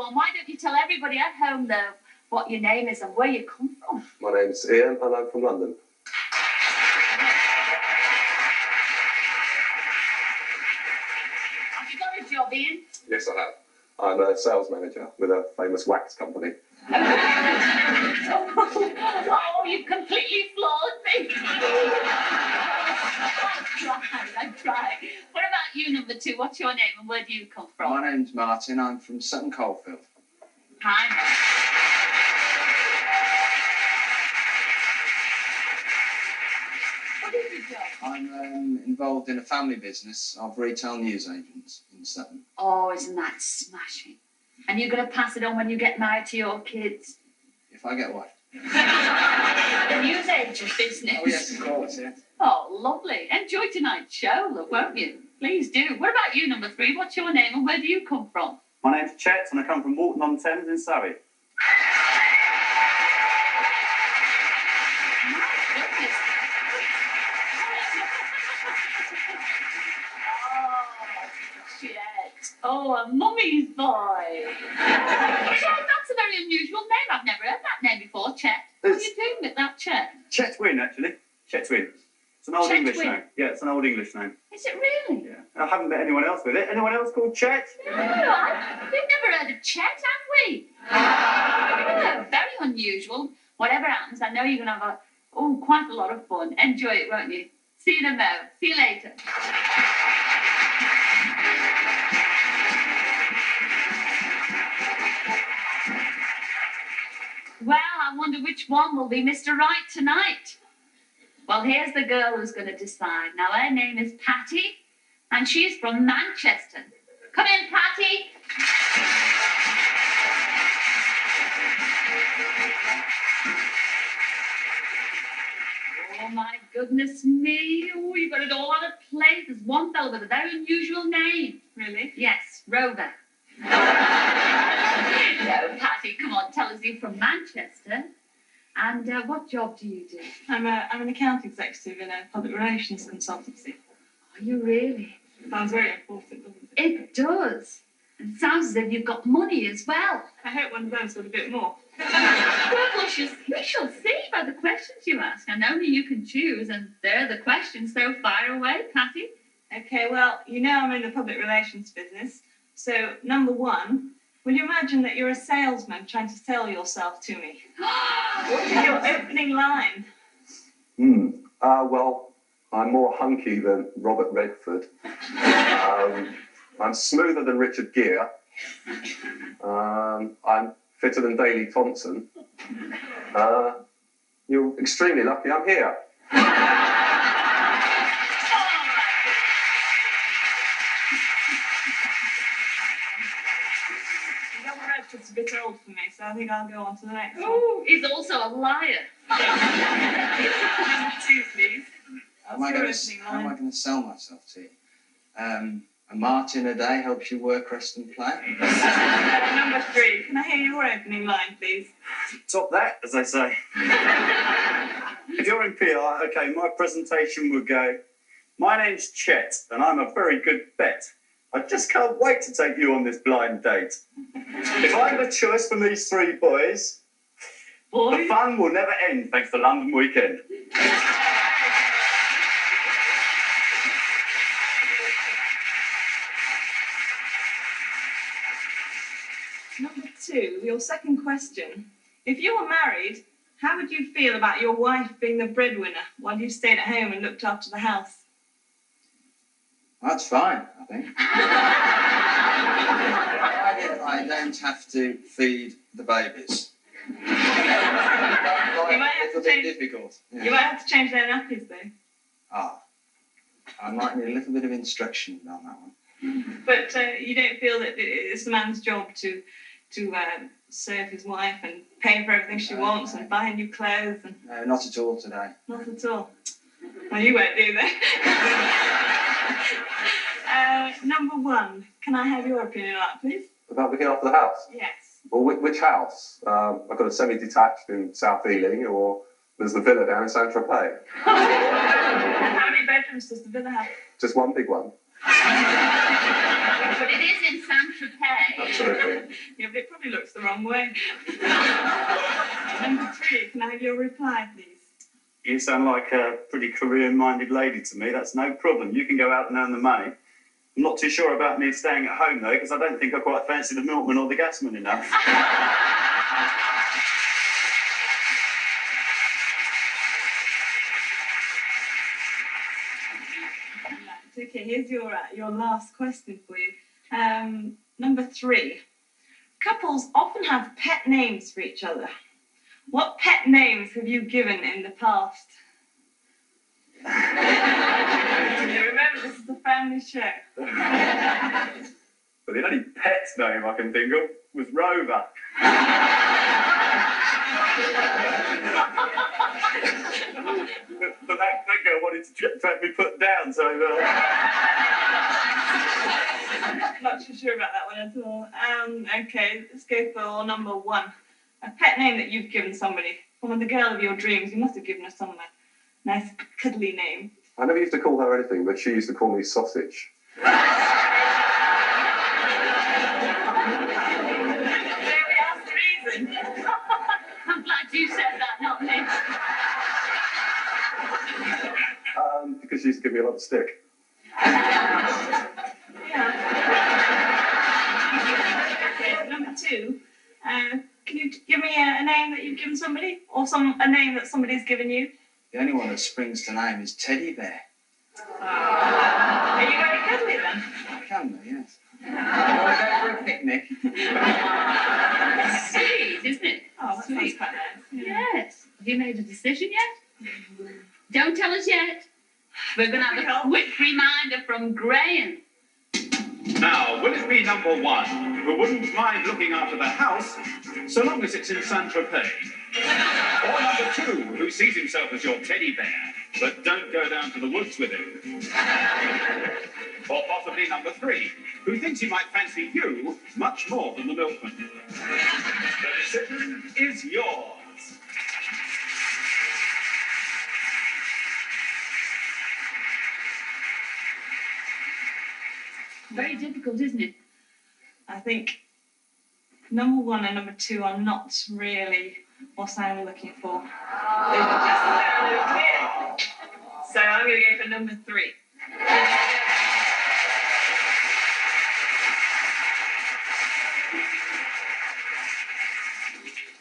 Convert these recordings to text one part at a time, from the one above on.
one. Why don't you tell everybody at home, though, what your name is and where you come from? My name's Ian, and I'm from London. Have you got a job, Ian? Yes, I have. I'm a sales manager with a famous wax company. Oh, you've completely floored me. I tried. What about you, number 2? What's your name and where do you come from? My name's Martin. I'm from Sutton Coldfield. Hi. What is your job? I'm involved in a family business of retail newsagents in Sutton. Oh, isn't that smashing? And you're going to pass it on when you get married to your kids? If I get what? The newsagent business. Oh, yes, of course, yeah. Oh, lovely. Enjoy tonight's show, look, won't you? Please do. What about you, number 3? What's your name and where do you come from? My name's Chet and I come from Walton-on-Thames in Surrey. Chet. Oh, a mummy's boy. That's a very unusual name. I've never heard that name before, Chet. What are you doing with that, Chet? Chet Wynn, actually. Chet Wynn. It's an old Chet English Wynn. name. Yeah, it's an old English name. Is it really? Yeah. I haven't met anyone else with it. Anyone else called Chet? No, we've never heard of Chet, have we? No, very unusual. Whatever happens, I know you're going to have quite a lot of fun. Enjoy it, won't you? See you in a mo. See you later. Well, I wonder which one will be Mr. Right tonight. Well, here's the girl who's going to decide. Now, her name is Patty, and she's from Manchester. Come in, Patty. Oh, my goodness me. Oh, you've got it all on a plate. There's one fella with a very unusual name. Really? Yes, Rover. No, Patty, come on, tell us you're from Manchester. And what job do you do? I'm an account executive in a public relations consultancy. Are you really? Sounds very important, doesn't it? It does. And it sounds as if you've got money as well. I hope one of those got a bit more. Well, we shall see by the questions you ask. And only you can choose, and there are the questions, so fire away, Patty. Okay, well, you know I'm in the public relations business. So, number 1, will you imagine that you're a salesman trying to sell yourself to me? What is your opening line? Well, I'm more hunky than Robert Redford. I'm smoother than Richard Gere. I'm fitter than Daley Thompson. You're extremely lucky I'm here. Robert Redford's a bit old for me, so I think I'll go on to the next one. Oh, he's also a liar. Number 2, please. How am I going to sell myself to you? A Martin a day helps you work, rest and play. Number 3, can I hear your opening line, please? Top that, as they say. If you're in PR, okay, my presentation would go, my name's Chet, and I'm a very good bet. I just can't wait to take you on this blind date. If I have a choice from these 3 boys, the fun will never end thanks to London Weekend. Number 2, your second question. If you were married, how would you feel about your wife being the breadwinner while you stayed at home and looked after the house? That's fine, I think. I don't have to feed the babies. You might have to change, difficult. Yeah. You might have to change their nappies, though. I might need a little bit of instruction on that one. But you don't feel that it's the man's job to serve his wife and pay for everything she wants and buy new clothes? And... No, not at all today. Not at all. Well, you won't do that. Number 1, can I have your opinion on that, please? About looking after the house? Yes. Well, which house? I've got a semi-detached in South Ealing, or there's the villa down in Saint-Tropez. How many bedrooms does the villa have? Just one big one. But it is in Saint-Tropez. Absolutely. Yeah, but it probably looks the wrong way. Number 3, can I have your reply, please? You sound like a pretty career-minded lady to me. That's no problem. You can go out and earn the money. I'm not too sure about me staying at home, though, because I don't think I quite fancy the milkman or the gasman enough. Okay, here's your last question for you. Number 3. Couples often have pet names for each other. What pet names have you given in the past? Remember, this is a family show. But the only pet name I can think of was Rover. But that girl wanted to have me put down, so... Not too sure about that one at all. Okay, let's go for number 1. A pet name that you've given somebody. From the girl of your dreams, you must have given her some nice cuddly name. I never used to call her anything, but she used to call me Sausage. There we are, the reason. I'm glad you said that, not me. Because she used to give me a lot of stick. Yeah. Okay, number 2. Can you give me a name that you've given somebody? Or a name that somebody's given you? The only one that springs to name is Teddy Bear. Are you very cuddly then? I can be, yes. You want to go for a picnic? Sweet, isn't it? Oh, that sounds quite nice. Yeah. Yes. Have you made a decision yet? Don't tell us yet. We're going to have a quick reminder from Graham. Now, will it be number 1, who wouldn't mind looking after the house, so long as it's in Saint-Tropez? Or number 2, who sees himself as your teddy bear, but don't go down to the woods with him? Or possibly number 3, who thinks he might fancy you much more than the milkman? The decision is yours. Very difficult, isn't it? I think number 1 and number 2 are not really what I'm looking for. They were just clear. So I'm going to go for number 3.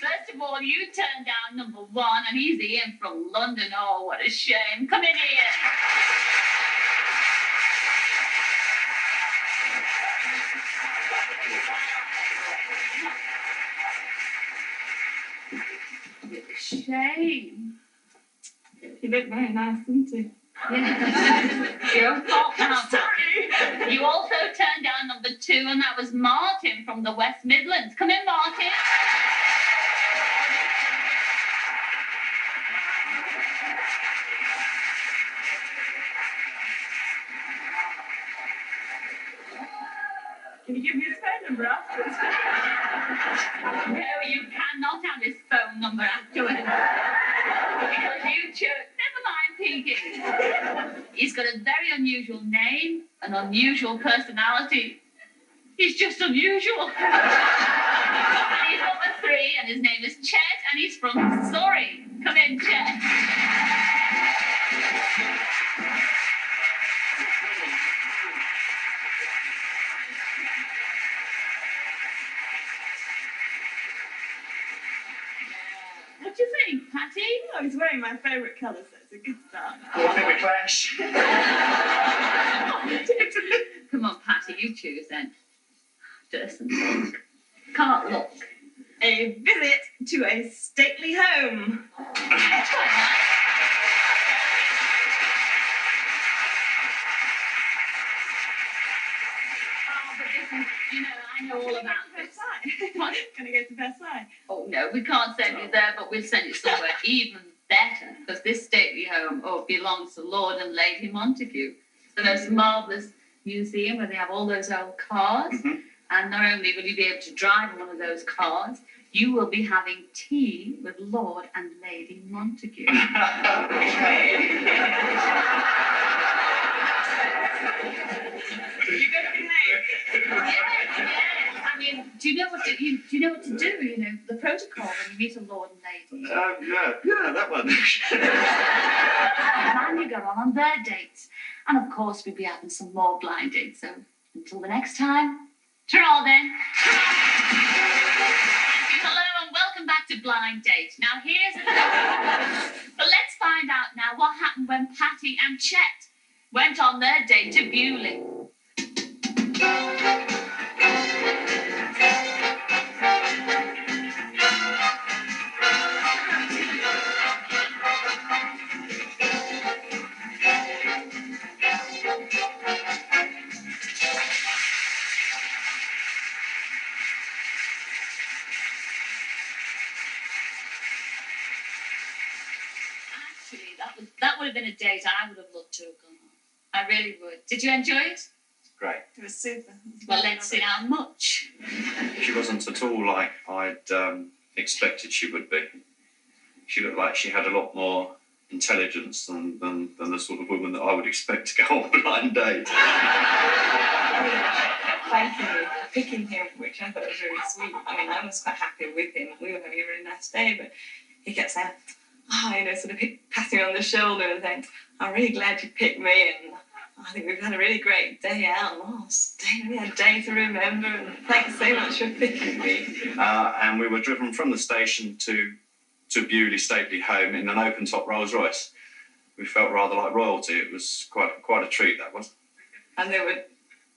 First of all, you turned down number 1, and he's Ian from London. Oh, what a shame. Come in, Ian. Shame. He looked very nice, didn't he? Yeah. Your fault now. Sorry. You also turned down number 2, and that was Martin from the West Midlands. Come in, Martin. Can you give me his phone number afterwards? No, you cannot have his phone number afterwards. Because you chose. Never mind peeking. He's got a very unusual name, an unusual personality. He's just unusual. And he's number 3, and his name is Chet, and he's from Surrey. Come in, Chet. What do you think, Patty? Oh, he's wearing my favourite colour, so it's a good start. What did we clash? Come on, Patty, you choose then. Doesn't look. Can't look. A visit to a stately home. That's quite nice. Oh, but this is, I know all about this. What? Can I go to Versailles? Oh, no, we can't send you there, but we'll send you somewhere even better, because this stately home belongs to Lord and Lady Montague. It's the most marvellous museum where they have all those old cars, and not only will you be able to drive one of those cars, you will be having tea with Lord and Lady Montague. you know what to do, you know, the protocol when you meet a lord and lady. Yeah, that one. And you go on their dates. And of course, we'll be having some more blind dates. So until the next time, ta-ra then. Hello and welcome back to Blind Date. Now here's but let's find out now what happened when Patty and Chet went on their date to Bewley. Actually, that would have been a date I would have loved to have gone on. I really would. Did you enjoy it? Great. It was super. Well, let's see how much. She wasn't at all like I'd expected she would be. She looked like she had a lot more intelligence than the sort of woman that I would expect to go on a blind date. Thanking me for picking him, which I thought was really sweet. I mean, I was quite happy with him. We were having a really nice day, but he kept saying, sort of patting me on the shoulder and saying, I'm really glad you picked me, and I think we've had a really great day out. We had a day to remember, and thanks so much for picking me. And we were driven from the station to Bewley Stately Home in an open-top Rolls-Royce. We felt rather like royalty. It was quite a treat, that was. And there were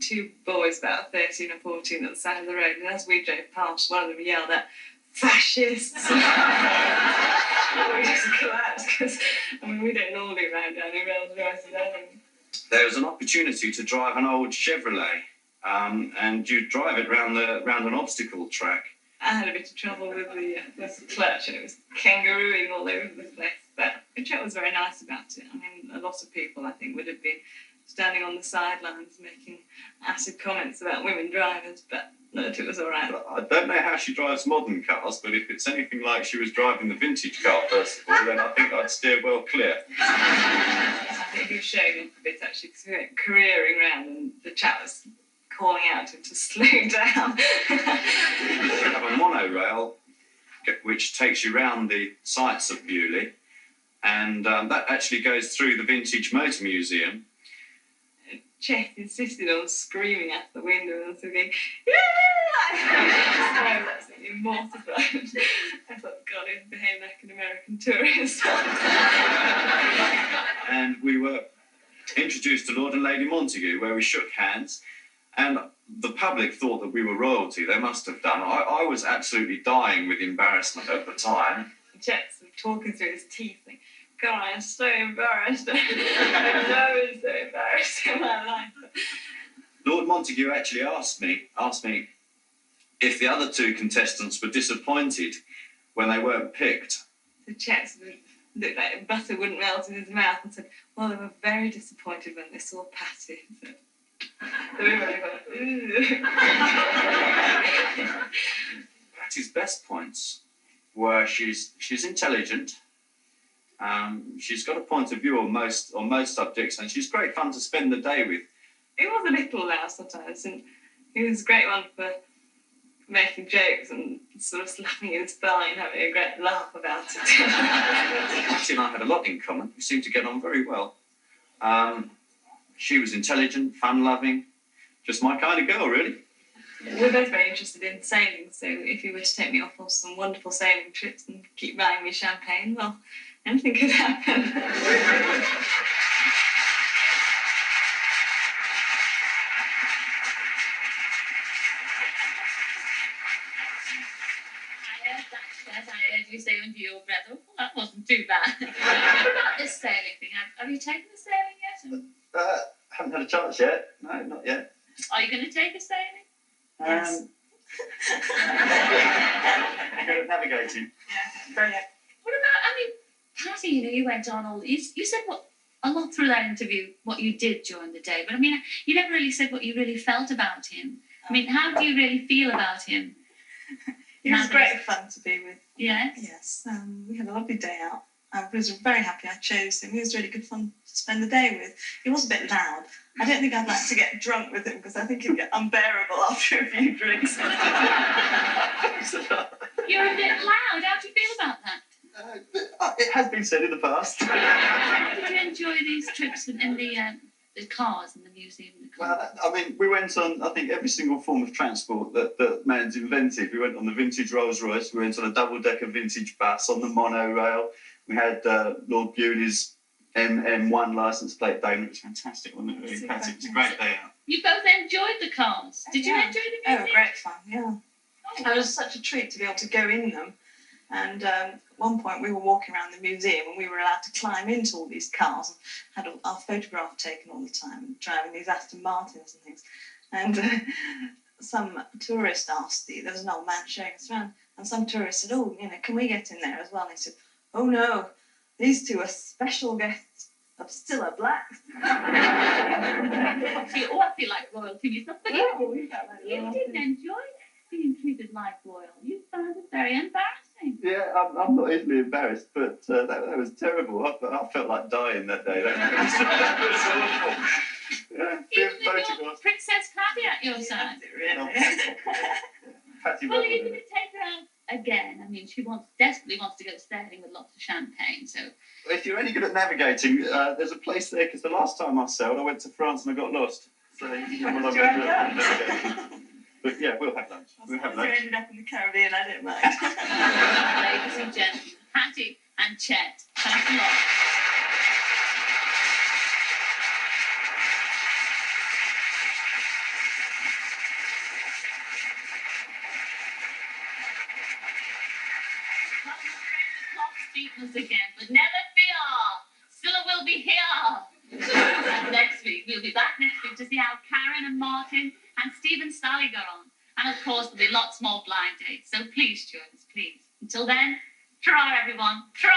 two boys, about 13 or 14, at the side of the road, and as we drove past, one of them yelled out, "Fascists!" We just collapsed, because, we don't normally ride down in Rolls-Royces, I think. There was an opportunity to drive an old Chevrolet, and you drive it round an obstacle track. I had a bit of trouble with the clutch, and it was kangarooing all over the place. But Chet was very nice about it. I mean, a lot of people, I think, would have been standing on the sidelines making acid comments about women drivers, but it was all right. I don't know how she drives modern cars, but if it's anything like she was driving the vintage car, first of all, then I think I'd steer well clear. I think he was showing off a bit, actually, because we went careering round, and the chap was calling out to him to slow down. You have a monorail which takes you round the sites of Bewley, and that actually goes through the Vintage Motor Museum. Chet insisted on screaming out the window and thinking, "Yeah!" I was absolutely mortified. I thought, God, he'd behave like an American tourist. And we were introduced to Lord and Lady Montague, where we shook hands, and the public thought that we were royalty. They must have done. I was absolutely dying with embarrassment at the time. Chet's talking through his teeth, thinking, God, I'm so embarrassed. I've never been so embarrassed in my life. Lord Montague actually asked me if the other two contestants were disappointed when they weren't picked. The Chet looked like butter wouldn't melt in his mouth and said, well, they were very disappointed when they saw Patty. So they were really Patty's best points were she's intelligent. She's got a point of view on most subjects, and she's great fun to spend the day with. He was a little loud sometimes, and he was a great one for making jokes and sort of slapping his thigh and having a great laugh about it. Patty and I had a lot in common. We seemed to get on very well. She was intelligent, fun-loving, just my kind of girl, really. We're both very interested in sailing, so if you were to take me off on some wonderful sailing trips and keep buying me champagne, well, anything could happen. I heard you say under your breath, oh, that wasn't too bad. What about this sailing thing? Have you taken the sailing yet? Haven't had a chance yet. No, not yet. Are you going to take a sailing? Yes. Good at navigating. Yeah, brilliant. What about, Patty, you went on all, you said a lot through that interview, what you did during the day, but you never really said what you really felt about him. How do you really feel about him? He was great fun to be with. Yes? Yes, we had a lovely day out. I was very happy I chose him. He was really good fun to spend the day with. He was a bit loud. I don't think I'd like to get drunk with him because I think he'd get unbearable after a few drinks. You're a bit loud. How do you feel about that? It has been said in the past. Did you enjoy these trips in the cars in the museum? Well, I mean, we went on, I think, every single form of transport that man's invented. We went on the vintage Rolls Royce, we went on a double-decker vintage bus, on the monorail. We had Lord Bewley's MM1 licence plate day, and it was fantastic, wasn't it? Really? It was a great day out. You both enjoyed the cars. Did you enjoy the museum? Oh, great fun, yeah. It was such a treat to be able to go in them. And at one point we were walking around the museum and we were allowed to climb into all these cars and had our photograph taken all the time, driving these Aston Martins and things. And some tourist asked, there was an old man showing us around, and some tourist said, oh, can we get in there as well? And he said, oh no, these two are special guests of Cilla Black. I feel like royalty yourself, but you didn't enjoy being treated like royal. You found it very embarrassing. Yeah, I'm not easily embarrassed, but that was terrible. I felt like dying that day. That was awful. Yeah, even with your Princess Patty at your side. Patty, well, are you going to take her out again? I mean, she desperately wants to go sailing with lots of champagne, so... If you're any good at navigating, there's a place there, because the last time I sailed, I went to France and I got lost. So you can come along. But yeah, we'll have lunch. We'll have lunch. If you ended up in the Caribbean, I don't mind. Ladies and gentlemen, Patty and Chet, thanks a lot. Us again, but never fear, Cilla will be here. Next week, we'll be back next week to see how Karen and Martin and Steve and Sally got on. And of course, there'll be lots more blind dates, so please join us, please. Until then, ta-ra everyone, ta-ra!